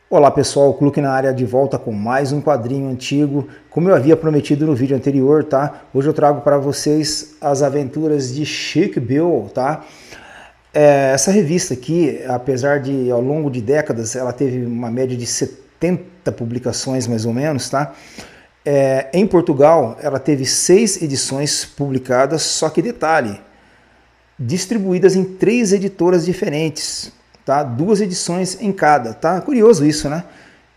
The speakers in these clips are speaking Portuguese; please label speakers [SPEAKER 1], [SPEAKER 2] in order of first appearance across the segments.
[SPEAKER 1] Olá pessoal, o Cluque na área de volta com mais um quadrinho antigo, como eu havia prometido no vídeo anterior, tá? Hoje eu trago para vocês as aventuras de Chick Bill, tá? Essa revista aqui, apesar de ao longo de décadas ela teve uma média de 70 publicações mais ou menos, tá? Em Portugal ela teve 6 edições publicadas, só que detalhe, distribuídas em 3 editoras diferentes, tá? 2 edições em cada, tá? Curioso isso, né?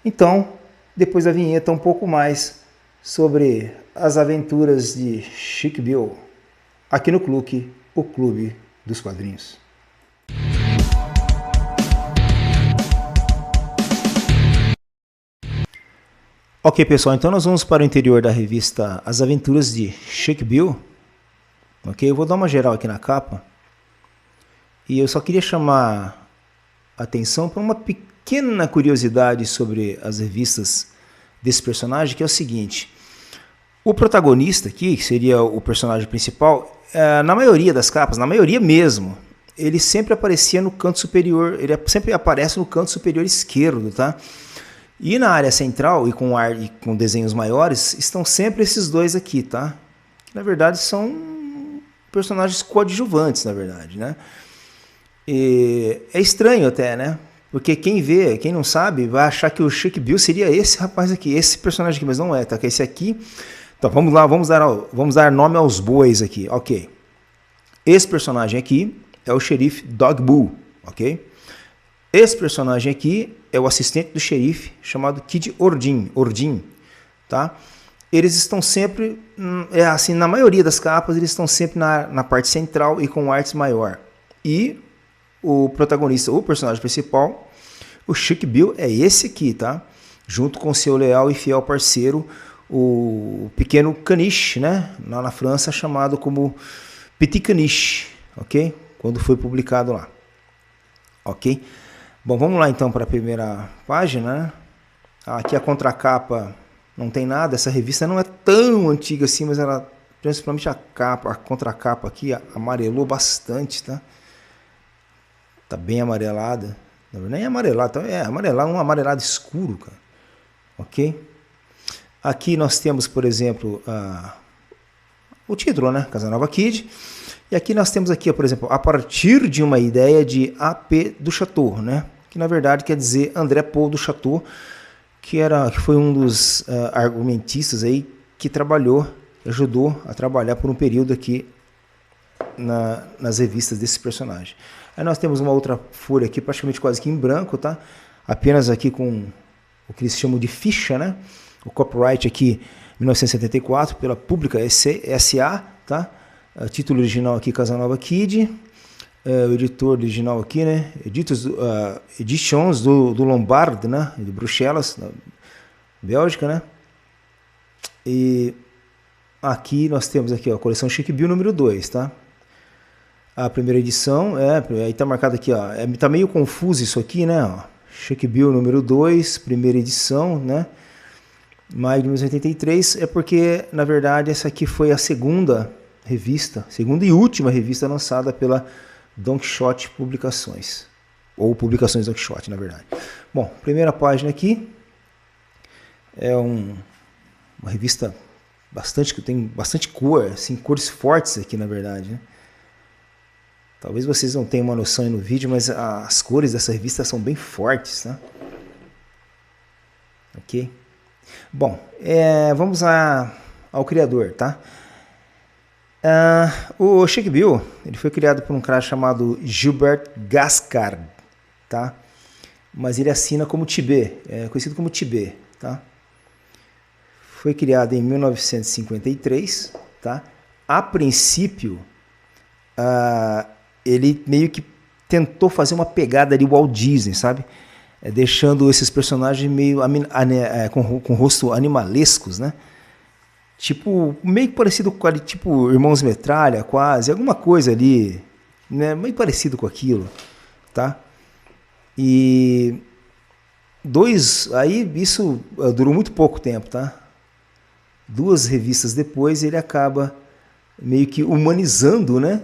[SPEAKER 1] Então, depois da vinheta, um pouco mais sobre as aventuras de Chick Bill, aqui no Cluque, o Clube dos Quadrinhos. Ok, pessoal, então nós vamos para o interior da revista As Aventuras de Chick Bill. Ok, eu vou dar uma geral aqui na capa. E eu só queria chamar a atenção para uma pequena curiosidade sobre as revistas desse personagem, que é o seguinte. O protagonista aqui, que seria o personagem principal, na maioria das capas, na maioria mesmo, ele sempre aparecia no canto superior, ele sempre aparece no canto superior esquerdo, tá? E na área central e com desenhos maiores, estão sempre esses dois aqui, tá? Que na verdade são personagens coadjuvantes, na verdade, né? E é estranho até, né? Porque quem vê, quem não sabe, vai achar que o Chick Bill seria esse rapaz aqui, esse personagem aqui, mas não é, tá? Que esse aqui. Então vamos lá, vamos dar nome aos bois aqui, ok? Esse personagem aqui é o xerife Dog Bull, ok? Esse personagem aqui é o assistente do xerife chamado Kid Ordin, tá? Eles estão sempre, assim, na maioria das capas, eles estão sempre na parte central e com artes maior. E o protagonista, o personagem principal, o Chick Bill, é esse aqui, tá? Junto com seu leal e fiel parceiro, o pequeno caniche, né? Lá na França, chamado como Petit Caniche, ok? Quando foi publicado lá, ok? Bom, vamos lá então para a primeira página, né? Aqui a contracapa não tem nada, essa revista não é tão antiga assim, mas ela, principalmente a contracapa aqui, amarelou bastante, tá? Tá bem amarelada. Nem amarelada, é amarelado, um amarelado escuro, cara. Ok? Aqui nós temos, por exemplo, o título, né? Casanova Kid. E aqui nós temos aqui, por exemplo, a partir de uma ideia de A.P. du Chateau, né? Que na verdade quer dizer André Paul du Chateau, que foi um dos argumentistas aí que ajudou a trabalhar por um período aqui nas revistas desse personagem. Aí nós temos uma outra folha aqui, praticamente quase que em branco, tá? Apenas aqui com o que eles chamam de ficha, né? O copyright aqui, 1974, pela Pública S.A., tá? O título original aqui, Casanova Kid. O editor original aqui, né? Editions do Lombard, né? De Bruxelas, na Bélgica, né? E aqui nós temos aqui, ó, a coleção Chick Bill número 2, tá? A primeira edição, aí tá marcado aqui, ó, tá meio confuso isso aqui, né, ó, Chick Bill número 2, primeira edição, né, maio de 1983, é porque, na verdade, essa aqui foi a segunda e última revista lançada pela Don Quixote Publicações, ou Publicações Don Quixote, na verdade. Bom, primeira página aqui, é uma revista que tem bastante cor, assim, cores fortes aqui, na verdade, né. Talvez vocês não tenham uma noção aí no vídeo, mas as cores dessa revista são bem fortes, tá? Ok? Bom, vamos ao criador, tá? O Chick Bill, ele foi criado por um cara chamado Gilbert Gascard, tá? Mas ele assina como Tibet, conhecido como Tibet, tá? Foi criado em 1953, tá? A princípio, ele meio que tentou fazer uma pegada de Walt Disney, sabe? Deixando esses personagens meio com rosto animalescos, né? Tipo, meio parecido com tipo Irmãos Metralha, quase, alguma coisa ali, né? Meio parecido com aquilo, tá? E aí isso durou muito pouco tempo, tá? 2 revistas depois ele acaba meio que humanizando, né?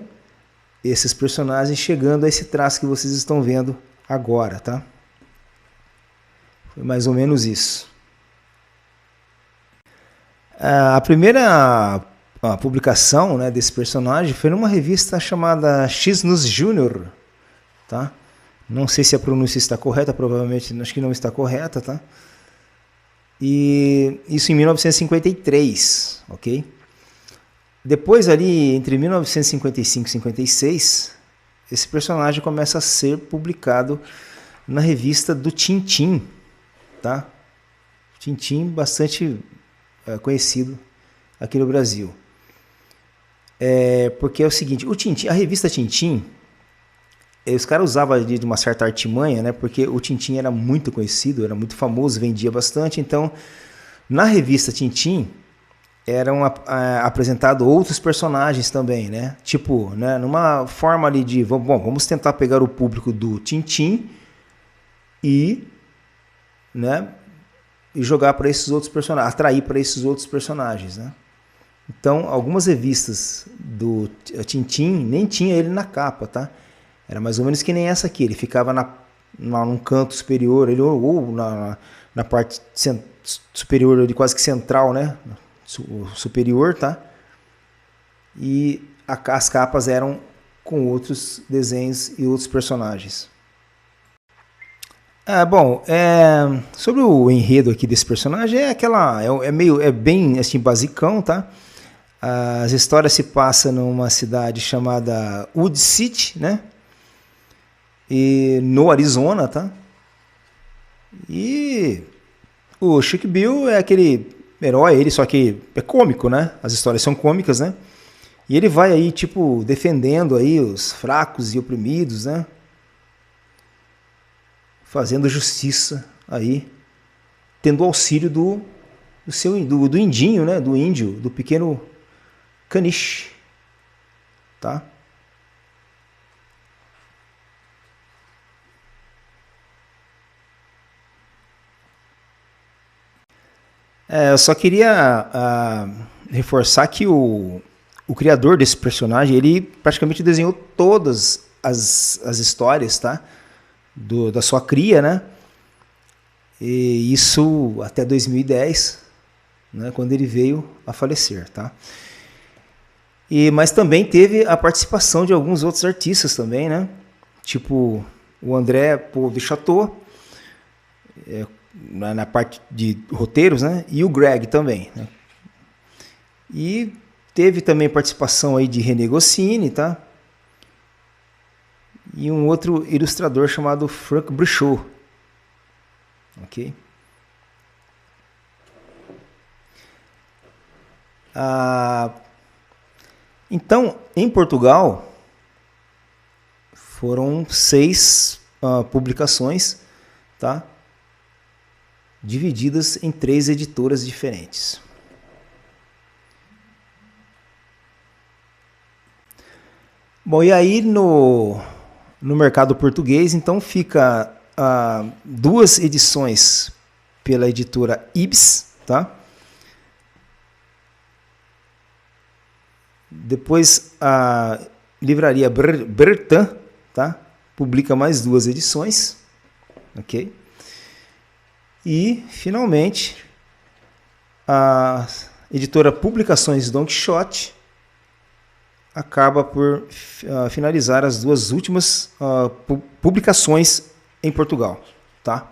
[SPEAKER 1] Esses personagens, chegando a esse traço que vocês estão vendo agora, tá? Foi mais ou menos isso. A primeira publicação, né, desse personagem foi numa revista chamada X-News Junior, tá? Não sei se a pronúncia está correta, provavelmente acho que não está correta, tá? E isso em 1953, ok? Depois ali, entre 1955 e 56, esse personagem começa a ser publicado na revista do Tintim, tá? Tintim bastante conhecido aqui no Brasil. Porque é o seguinte, o Tintim, a revista Tintim, os caras usavam de uma certa artimanha, né? Porque o Tintim era muito conhecido, era muito famoso, vendia bastante. Então, na revista Tintim, eram apresentados outros personagens também, né? Tipo, né? Numa forma ali de, vamos tentar pegar o público do Tintim e, né? E jogar para esses outros personagens, atrair para esses outros personagens, né? Então, algumas revistas do Tintim nem tinha ele na capa, tá? Era mais ou menos que nem essa aqui. Ele ficava num canto superior, ou na parte superior, quase que central, né? Superior, tá? E as capas eram com outros desenhos e outros personagens. Sobre o enredo aqui desse personagem, é bem assim, basicão, tá? As histórias se passam numa cidade chamada Wood City, né? E no Arizona, tá? E o Chick Bill é aquele herói, só que é cômico, né? As histórias são cômicas, né? E ele vai aí, tipo, defendendo aí os fracos e oprimidos, né? Fazendo justiça aí, tendo auxílio do indinho, né? Do índio, do pequeno caniche, tá? Eu só queria reforçar que o criador desse personagem, ele praticamente desenhou todas as histórias, tá? Da sua cria, né? E isso até 2010, né? Quando ele veio a falecer, tá? Mas também teve a participação de alguns outros artistas também, né? Tipo o André Paul de Chateau, na parte de roteiros, né? E o Greg também, né? E teve também participação aí de René Goscinny, tá? E um outro ilustrador chamado Frank Brichot, ok? Então, em Portugal, foram 6 publicações, tá? Divididas em 3 editoras diferentes. Bom, e aí no mercado português, então fica 2 edições pela editora Ibis, tá? Depois a livraria Bertin, tá? Publica mais 2 edições, ok? E, finalmente, a editora Publicações Don Quixote acaba por finalizar as 2 últimas publicações em Portugal, tá?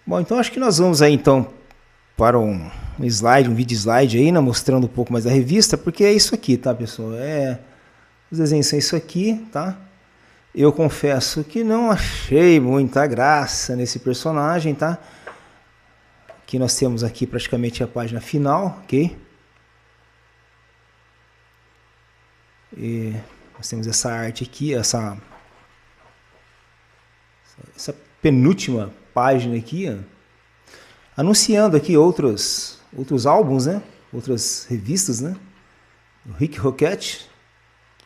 [SPEAKER 1] Bom, então acho que nós vamos aí então para um vídeo slide aí, né, mostrando um pouco mais da revista, porque é isso aqui, tá, pessoal? Os desenhos são isso aqui, tá? Eu confesso que não achei muita graça nesse personagem, tá? Aqui nós temos aqui praticamente a página final, ok? E nós temos essa arte aqui, essa penúltima página aqui, ó, anunciando aqui outros álbuns, né? Outras revistas, né? O Rick Rocket,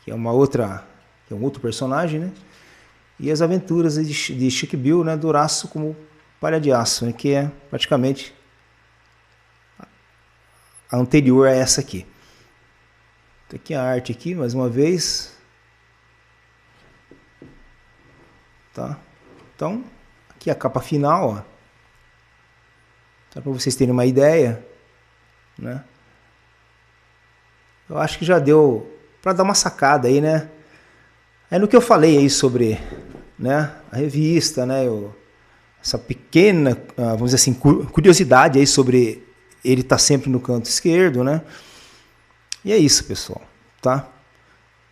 [SPEAKER 1] que é um outro personagem, né? E as aventuras de Chick Bill, né? Do Horácio como Palha de Aço, né? Que é praticamente a anterior a essa aqui. Tem aqui a arte aqui, mais uma vez. Tá? Então, aqui a capa final, ó. Só para vocês terem uma ideia, né? Eu acho que já deu para dar uma sacada aí, né? É no que eu falei aí sobre, né, a revista, né, essa pequena, vamos dizer assim, curiosidade aí sobre ele estar sempre no canto esquerdo, né? E é isso, pessoal, tá?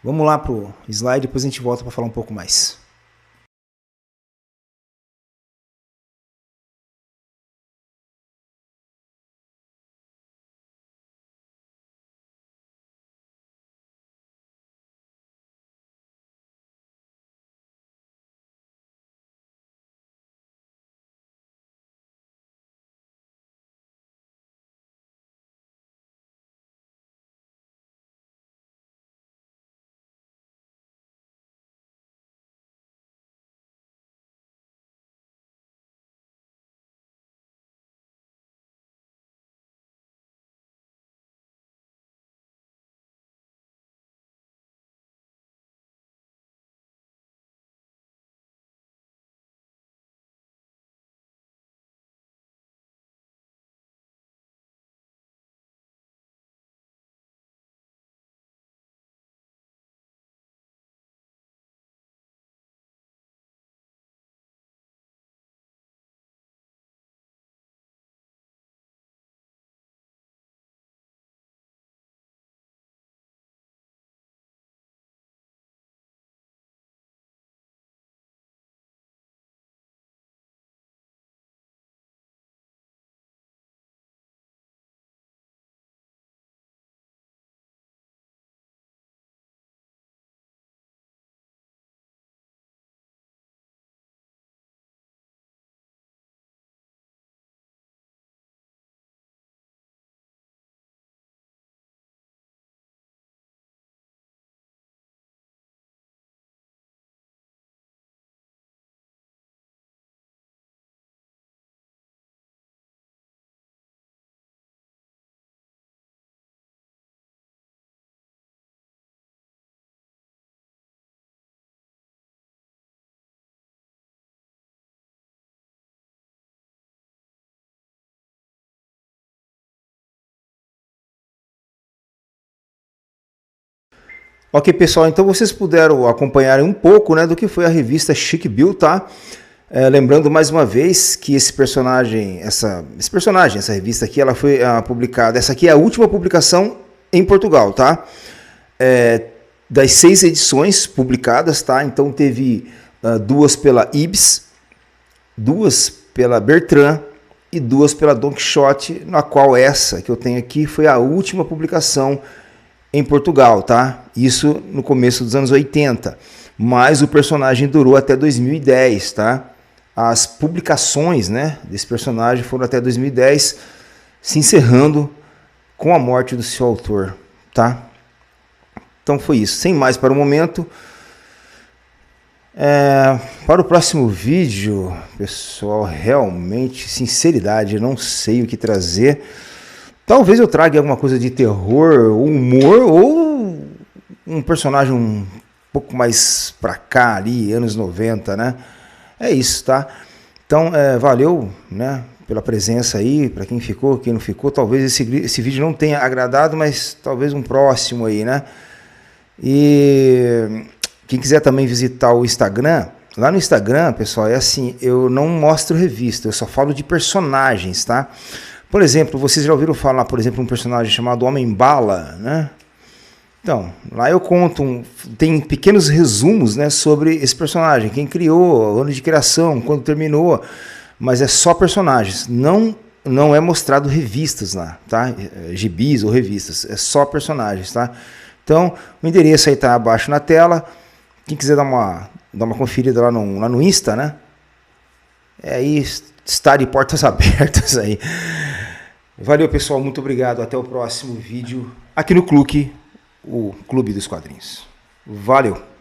[SPEAKER 1] Vamos lá pro slide, depois a gente volta para falar um pouco mais. Ok, pessoal, então vocês puderam acompanhar um pouco, né, do que foi a revista Chic Bill, tá? Lembrando mais uma vez que essa revista aqui, ela foi publicada, essa aqui é a última publicação em Portugal, tá? Das 6 edições publicadas, tá? Então teve 2 pela Ibis, 2 pela Bertrand e 2 pela Don Quixote, na qual essa que eu tenho aqui foi a última publicação em Portugal, tá? Isso no começo dos anos 80, mas o personagem durou até 2010, tá? As publicações, né, desse personagem foram até 2010, se encerrando com a morte do seu autor, tá? Então foi isso, sem mais para o momento. Para o próximo vídeo, pessoal, realmente, sinceridade, eu não sei o que trazer. Talvez eu traga alguma coisa de terror, humor, ou um personagem um pouco mais pra cá, ali, anos 90, né? É isso, tá? Então, valeu, né, pela presença aí, para quem ficou, quem não ficou. Talvez esse vídeo não tenha agradado, mas talvez um próximo aí, né? E quem quiser também visitar o Instagram, lá no Instagram, pessoal, é assim, eu não mostro revista, eu só falo de personagens, tá? Por exemplo, vocês já ouviram falar, por exemplo, um personagem chamado Homem-Bala, né? Então, lá eu conto, tem pequenos resumos, né, sobre esse personagem, quem criou, ano de criação, quando terminou, mas é só personagens, não é mostrado revistas lá, tá? Gibis ou revistas, é só personagens, tá? Então, o endereço aí tá abaixo na tela, quem quiser dar uma conferida lá no Insta, né? Aí está de portas abertas aí. Valeu, pessoal, muito obrigado. Até o próximo vídeo aqui no Clube, o Clube dos Quadrinhos. Valeu!